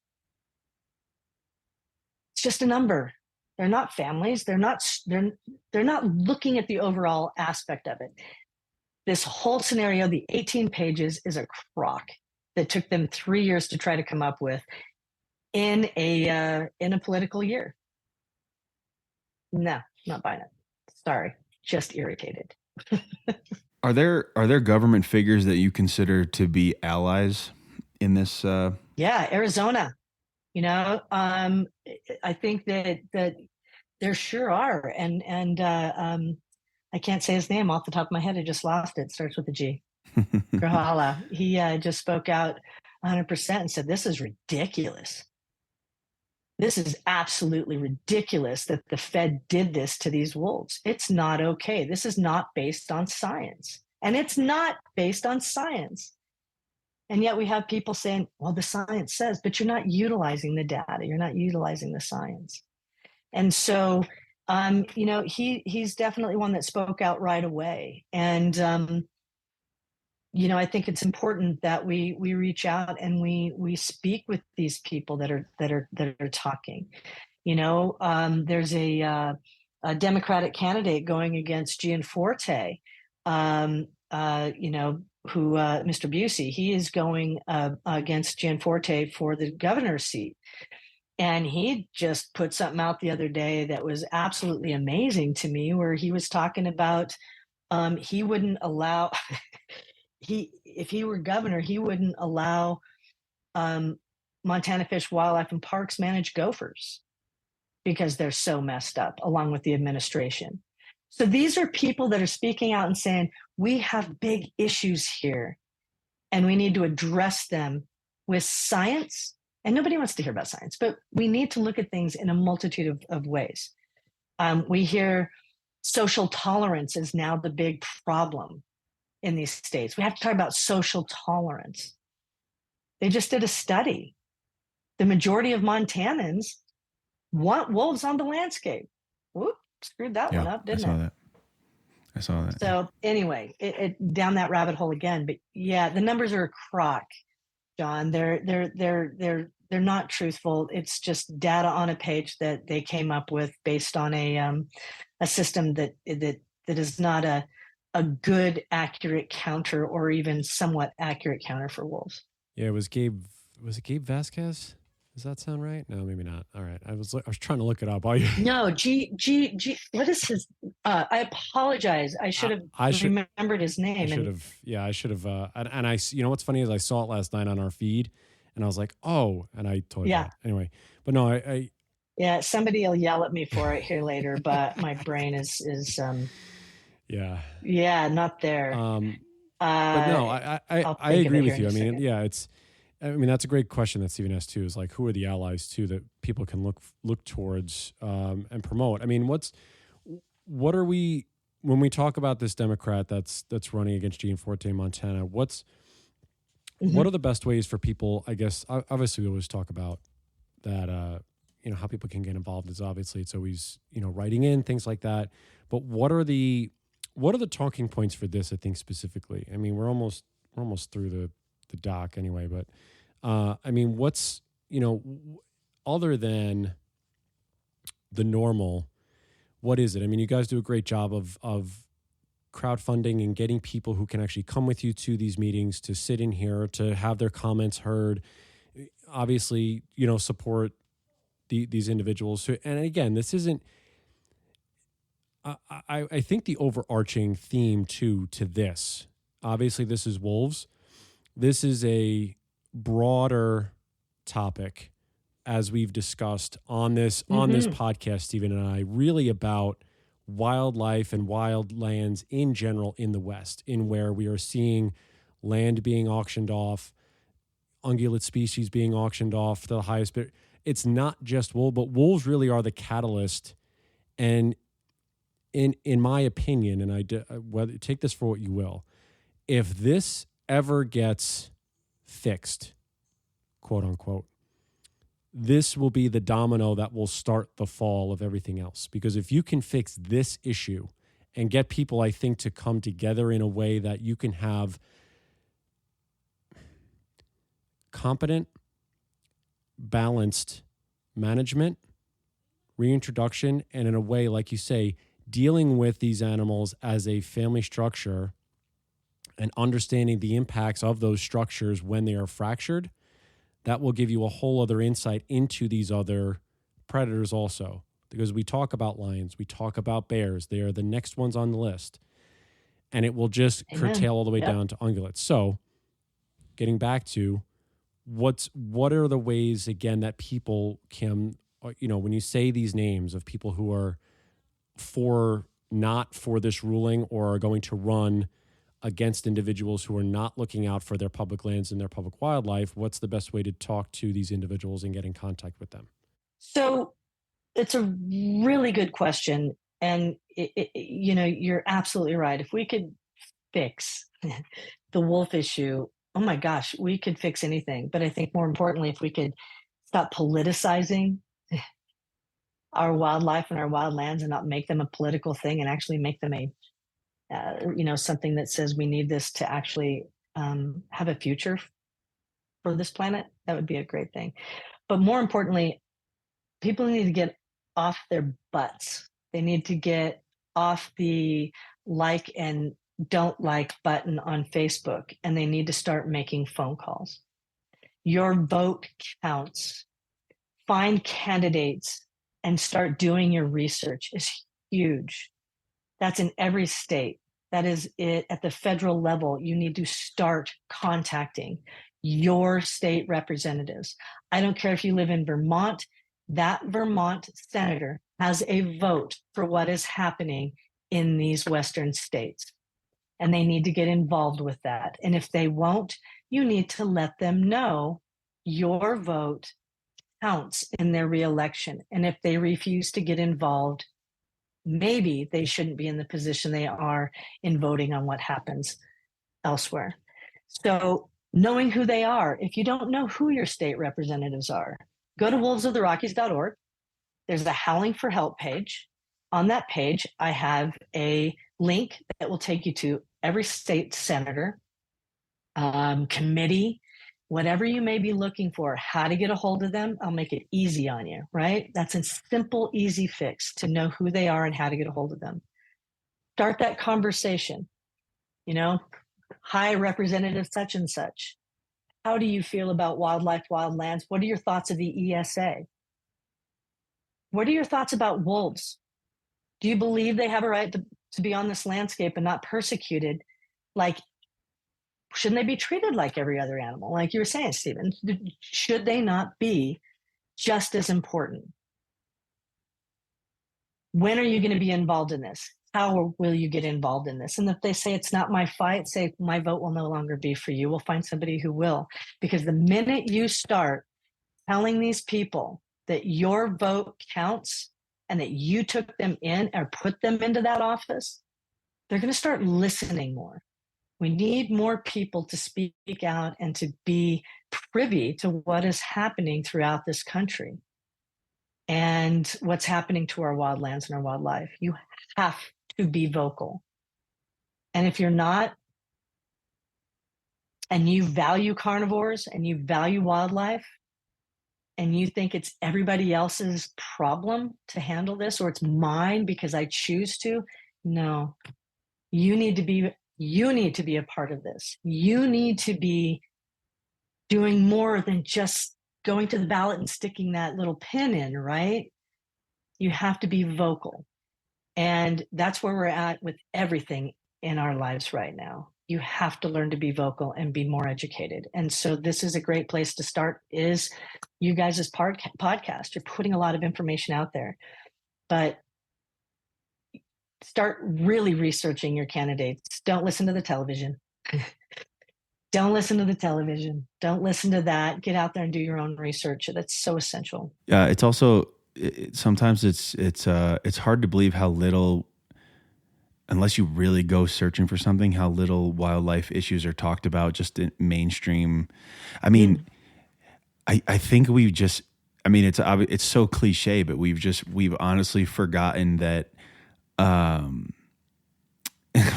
It's just a number. They're not families. They're not looking at the overall aspect of it. This whole scenario, the 18 pages, is a crock that took them 3 years to try to come up with in a political year. No, not buying it. Sorry, just irritated. Are there government figures that you consider to be allies in this? Yeah, Arizona. I think that there sure are, and I can't say his name off the top of my head. I just lost it. It starts with a G. Grahala. He just spoke out 100% and said, "This is ridiculous. This is absolutely ridiculous that the Fed did this to these wolves. It's not okay. This is not based on science." And it's not based on science. And yet we have people saying, well, the science says, but you're not utilizing the data. You're not utilizing the science. And so, he's definitely one that spoke out right away. And, I think it's important that we reach out and we speak with these people that are talking. There's a Democratic candidate going against Gianforte, who Mr. Busey. He is going against Gianforte for the governor's seat. And he just put something out the other day that was absolutely amazing to me, where he was talking about he wouldn't allow if he were governor, he wouldn't allow Montana Fish, Wildlife, and Parks manage gophers because they're so messed up, along with the administration. So these are people that are speaking out and saying, we have big issues here and we need to address them with science. And nobody wants to hear about science, but we need to look at things in a multitude of ways. We hear social tolerance is now the big problem in these states. We have to talk about social tolerance. They just did a study. The majority of Montanans want wolves on the landscape. Whoop, screwed that one up, didn't it? I saw that. So anyway, it down that rabbit hole again. But yeah, the numbers are a crock, John. They're not truthful. It's just data on a page that they came up with based on a system that is not a good, accurate counter, or even somewhat accurate counter for wolves. Yeah, was it Gabe Vasquez? Does that sound right? No, maybe not. All right. I was trying to look it up. No, G. What is his? I apologize. I should have remembered his name. I should have. And I, what's funny is I saw it last night on our feed, and I was like, oh, and I totally. Yeah. Anyway, but no, I. Yeah, somebody will yell at me for it here later, but my brain is. Yeah. Yeah, not there. But no, I agree with you. I mean, yeah, that's a great question that Stephen asked too, is like, who are the allies too that people can look towards and promote? I mean, what are we, when we talk about this Democrat that's running against Gianforte in Montana, what what are the best ways for people? I guess obviously we always talk about that. How people can get involved is obviously it's always writing in things like that. But what are the talking points for this? I think specifically. I mean, we're almost through the doc anyway. But I mean, what's other than the normal, what is it? I mean, you guys do a great job of crowdfunding and getting people who can actually come with you to these meetings, to sit in here, to have their comments heard. Obviously, support these individuals. And again, this isn't. I think the overarching theme to this, obviously, this is wolves. This is a broader topic, as we've discussed on this podcast, Stephen and I, really about wildlife and wildlands in general in the West, in where we are seeing land being auctioned off, ungulate species being auctioned off to the highest bid. It's not just wolves, but wolves really are the catalyst. And in my opinion, and whether take this for what you will, if this ever gets fixed, quote unquote, this will be the domino that will start the fall of everything else. Because if you can fix this issue and get people, I think, to come together in a way that you can have competent, balanced management, reintroduction, and in a way, like you say, dealing with these animals as a family structure and understanding the impacts of those structures when they are fractured, that will give you a whole other insight into these other predators also. Because we talk about lions, we talk about bears, they are the next ones on the list. And it will just curtail all the way down to ungulates. So getting back to what are the ways, again, that people can, when you say these names of people who are not for this ruling or are going to run against individuals who are not looking out for their public lands and their public wildlife, what's the best way to talk to these individuals and get in contact with them? So it's a really good question. And, you're absolutely right. If we could fix the wolf issue, oh my gosh, we could fix anything. But I think more importantly, if we could stop politicizing our wildlife and our wildlands and not make them a political thing and actually make them something that says we need this to actually have a future for this planet, that would be a great thing. But more importantly, people need to get off their butts. They need to get off the like and don't like button on Facebook, and they need to start making phone calls. Your vote counts. Find candidates and start doing your research is huge. That's in every state. That is it. At the federal level, you need to start contacting your state representatives. I don't care if you live in Vermont, that Vermont senator has a vote for what is happening in these Western states. And they need to get involved with that. And if they won't, you need to let them know your vote counts in their reelection. And if they refuse to get involved, maybe they shouldn't be in the position they are in voting on what happens elsewhere. So knowing who they are, if you don't know who your state representatives are, go to wolvesoftherockies.org. There's a Howling for Help page. On that page, I have a link that will take you to every state senator, committee, whatever you may be looking for, how to get a hold of them. I'll make it easy on you, right? That's a simple, easy fix to know who they are and how to get a hold of them. Start that conversation. Hi, Representative such and such. How do you feel about wildlife, wildlands? What are your thoughts of the ESA? What are your thoughts about wolves? Do you believe they have a right to be on this landscape and not persecuted? Shouldn't they be treated like every other animal? Like you were saying, Stephen, should they not be just as important? When are you going to be involved in this? How will you get involved in this? And if they say it's not my fight, say my vote will no longer be for you. We'll find somebody who will. Because the minute you start telling these people that your vote counts and that you took them in or put them into that office, they're going to start listening more. We need more people to speak out and to be privy to what is happening throughout this country and what's happening to our wildlands and our wildlife. You have to be vocal. And if you're not, and you value carnivores and you value wildlife, and you think it's everybody else's problem to handle this, or it's mine because I choose to, no. You need to be a part of this. You need to be doing more than just going to the ballot and sticking that little pin in, right? You have to be vocal. And that's where we're at with everything in our lives right now. You have to learn to be vocal and be more educated. And so this is a great place to start, is you guys' podcast. You're putting a lot of information out there, but start really researching your candidates. Don't listen to the television. Don't listen to the television. Don't listen to that. Get out there and do your own research. That's so essential. It's also, sometimes it's hard to believe how little, unless you really go searching for something, how little wildlife issues are talked about just in mainstream. I mean, I think we've just, I mean, it's so cliche, but we've honestly forgotten that,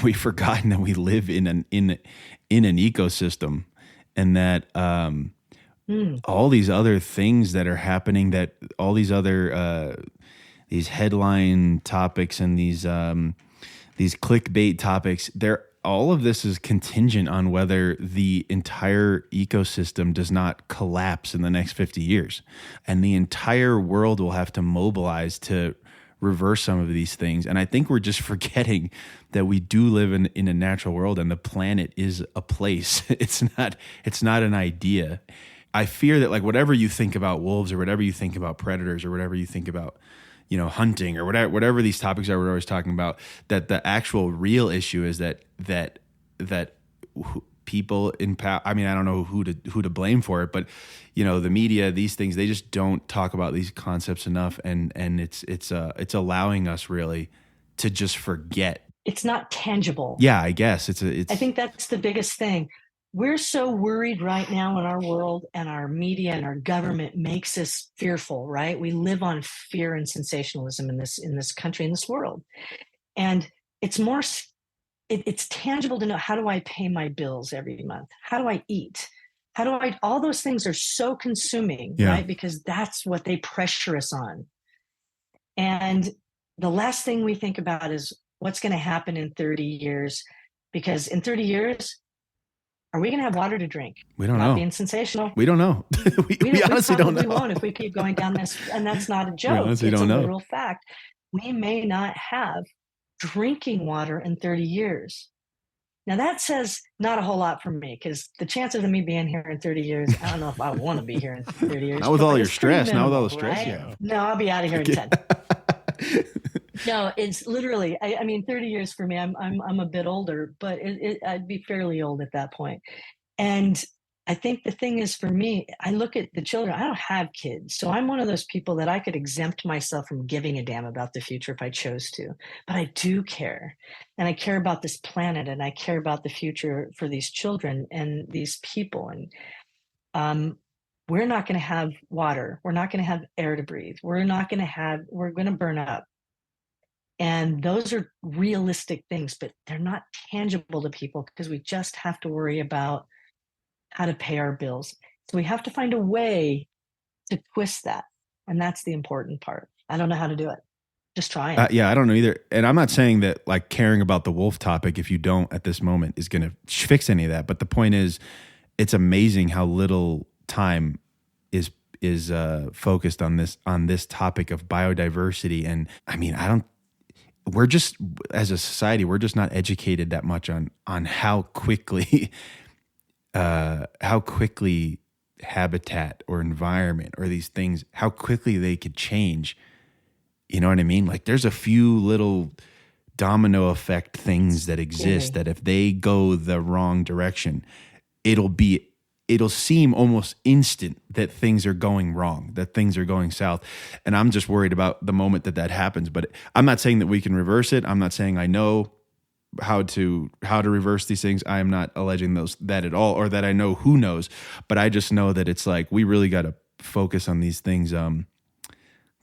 we've forgotten that we live in an ecosystem, and that, all these other things that are happening, that all these other, these headline topics and these clickbait topics, all of this is contingent on whether the entire ecosystem does not collapse in the next 50 years. And the entire world will have to mobilize to reverse some of these things. And I think we're just forgetting that we do live in a natural world, and the planet is a place. It's not an idea. I fear that, like, whatever you think about wolves, or whatever you think about predators, or whatever you think about, hunting, or whatever these topics are we're always talking about, that the actual real issue is that people in power, I mean, I don't know who to blame for it, but the media, these things, they just don't talk about these concepts enough, and it's allowing us really to just forget. It's not tangible. Yeah, I guess I think that's the biggest thing. We're so worried right now in our world, and our media and our government makes us fearful, right? We live on fear and sensationalism in this country, in this world. And it's more, it's tangible to know, how do I pay my bills every month? How do I eat? All those things are so consuming, right? Because that's what they pressure us on. And the last thing we think about is what's going to happen in 30 years, because in 30 years, are we going to have water to drink? We don't Not know. Being sensational. We don't know. we honestly don't know. We won't if we keep going down this, and that's not a joke. It's a literal fact. We may not have drinking water in 30 years. Now that says not a whole lot for me, because the chances of me being here in 30 years, I don't know if I want to be here in 30 years. Not with all your stress. Minimal, not with all the stress. Right? Yeah. No, I'll be out of here in 10. No, it's literally, I mean, 30 years for me, I'm a bit older, but I'd be fairly old at that point. And I think the thing is, for me, I look at the children. I don't have kids, so I'm one of those people that I could exempt myself from giving a damn about the future if I chose to. But I do care, and I care about this planet, and I care about the future for these children and these people. And we're not going to have water. We're not going to have air to breathe. We're going to burn up. And those are realistic things, but they're not tangible to people, because we just have to worry about how to pay our bills. So we have to find a way to twist that. And that's the important part. I don't know how to do it. Just try it. Yeah, I don't know either. And I'm not saying that, like, caring about the wolf topic, if you don't at this moment, is going to fix any of that. But the point is, it's amazing how little time is focused on this topic of biodiversity. And I mean, we're just, as a society, we're just not educated that much on how quickly habitat or environment or these things, how quickly they could change. You know what I mean? Like, there's a few little domino effect things that exist that if they go the wrong direction, it'll seem almost instant that things are going wrong, that things are going south. And I'm just worried about the moment that happens. But I'm not saying that we can reverse it. I'm not saying I know. how to reverse these things. I am not alleging that at all, or that I know who knows, but I just know that it's like we really got to focus on these things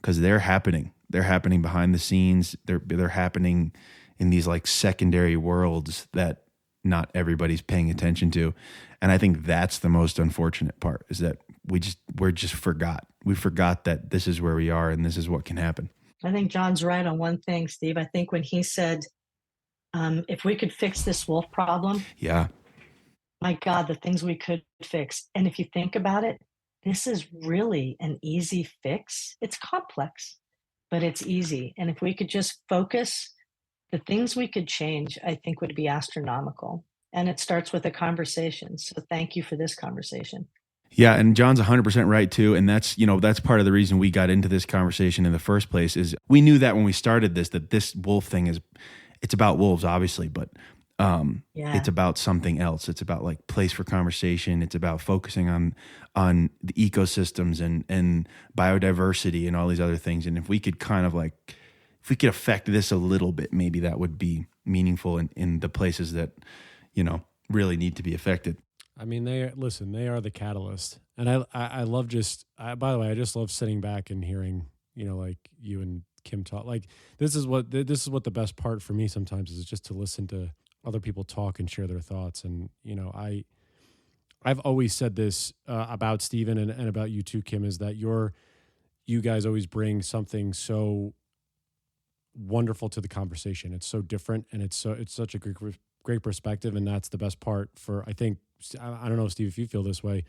because they're happening. They're happening behind the scenes. They're happening in these like secondary worlds that not everybody's paying attention to. And I think that's the most unfortunate part, is that we forgot. We forgot that this is where we are and this is what can happen. I think John's right on one thing, Steve. I think when he said, if we could fix this wolf problem, yeah, my God, the things we could fix. And if you think about it, this is really an easy fix. It's complex, but it's easy. And if we could just focus, the things we could change, I think, would be astronomical. And it starts with a conversation. So thank you for this conversation. Yeah, and John's 100% right too, and that's part of the reason we got into this conversation in the first place. Is we knew that when we started this, that this wolf thing it's about wolves, obviously, but it's about something else. It's about like place for conversation. It's about focusing on the ecosystems and biodiversity and all these other things. And if we could affect this a little bit, maybe that would be meaningful in the places that really need to be affected. I mean, they are the catalyst. And I love by the way, I just love sitting back and hearing, like you and Kim talk. Like this is what the best part for me sometimes is, just to listen to other people talk and share their thoughts. And, I've always said this about Stephen and about you too, Kim, is that you guys always bring something so wonderful to the conversation. It's so different, and it's such a great perspective. And that's the best part for, I think, I don't know, Steve, if you feel this way,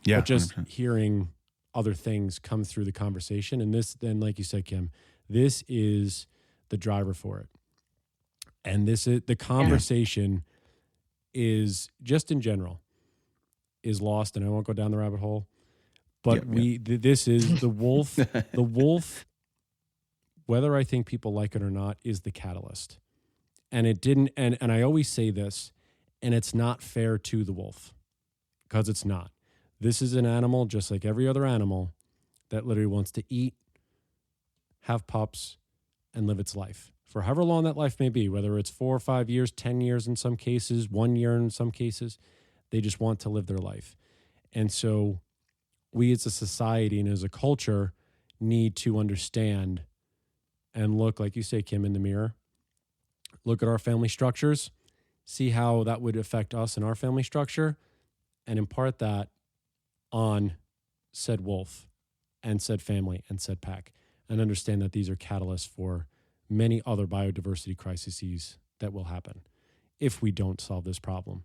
but just 100%. Hearing other things come through the conversation. And this, then, like you said, Kim, this is the driver for it. And this is the conversation is just in general is lost. And I won't go down the rabbit hole, but this is the wolf, the wolf, whether I think people like it or not, is the catalyst. And it didn't, and I always say this, and it's not fair to the wolf, because it's not. This is an animal just like every other animal that literally wants to eat, have pups, and live its life for however long that life may be, whether it's 4 or 5 years, 10 years in some cases, 1 year in some cases. They just want to live their life. And so we as a society and as a culture need to understand and look, like you say, Kim, in the mirror, look at our family structures, see how that would affect us and our family structure, and impart that on said wolf and said family and said pack, and understand that these are catalysts for many other biodiversity crises that will happen if we don't solve this problem.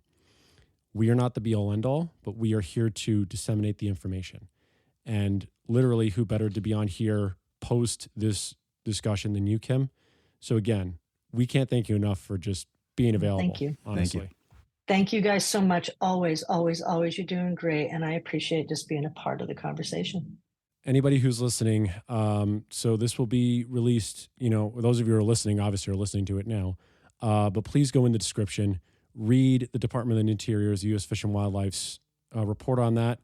We are not the be-all, end-all, but we are here to disseminate the information. And literally, who better to be on here post this discussion than you, Kim? So again, we can't thank you enough for just being available. Thank you. Honestly. Thank you. Thank you guys so much. Always, always, always. You're doing great. And I appreciate just being a part of the conversation. Anybody who's listening, so this will be released, those of you who are listening, obviously are listening to it now, but please go in the description, read the Department of the Interior's U.S. Fish and Wildlife's report on that.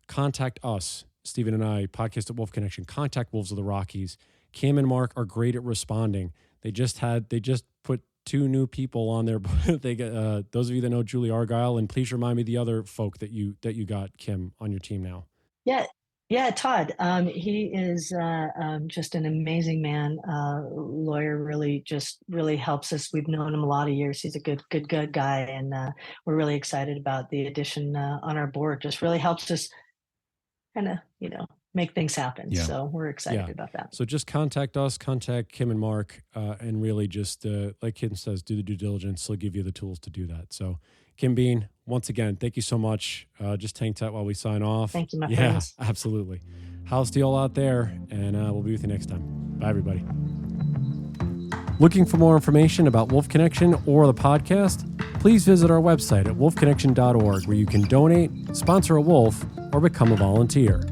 Contact us, Stephen and I, podcast at Wolf Connection. Contact Wolves of the Rockies. Kim and Mark are great at responding. They just put 2 new people on there. They got those of you that know Julie Argyle, and please remind me the other folk that you got, Kim, on your team now. Yeah, Todd. He is just an amazing man, lawyer. Really helps us. We've known him a lot of years. He's a good guy, and we're really excited about the addition on our board. Just really helps us kind of make things happen. Yeah. So we're excited about that. So just contact us, contact Kim and Mark, and really just like Kim says, do the due diligence. They'll give you the tools to do that. So Kim Bean, once again, thank you so much. Just hang tight while we sign off. Thank you, my friends. Yeah, absolutely. House to y'all out there, and we'll be with you next time. Bye, everybody. Looking for more information about Wolf Connection or the podcast? Please visit our website at wolfconnection.org, where you can donate, sponsor a wolf, or become a volunteer.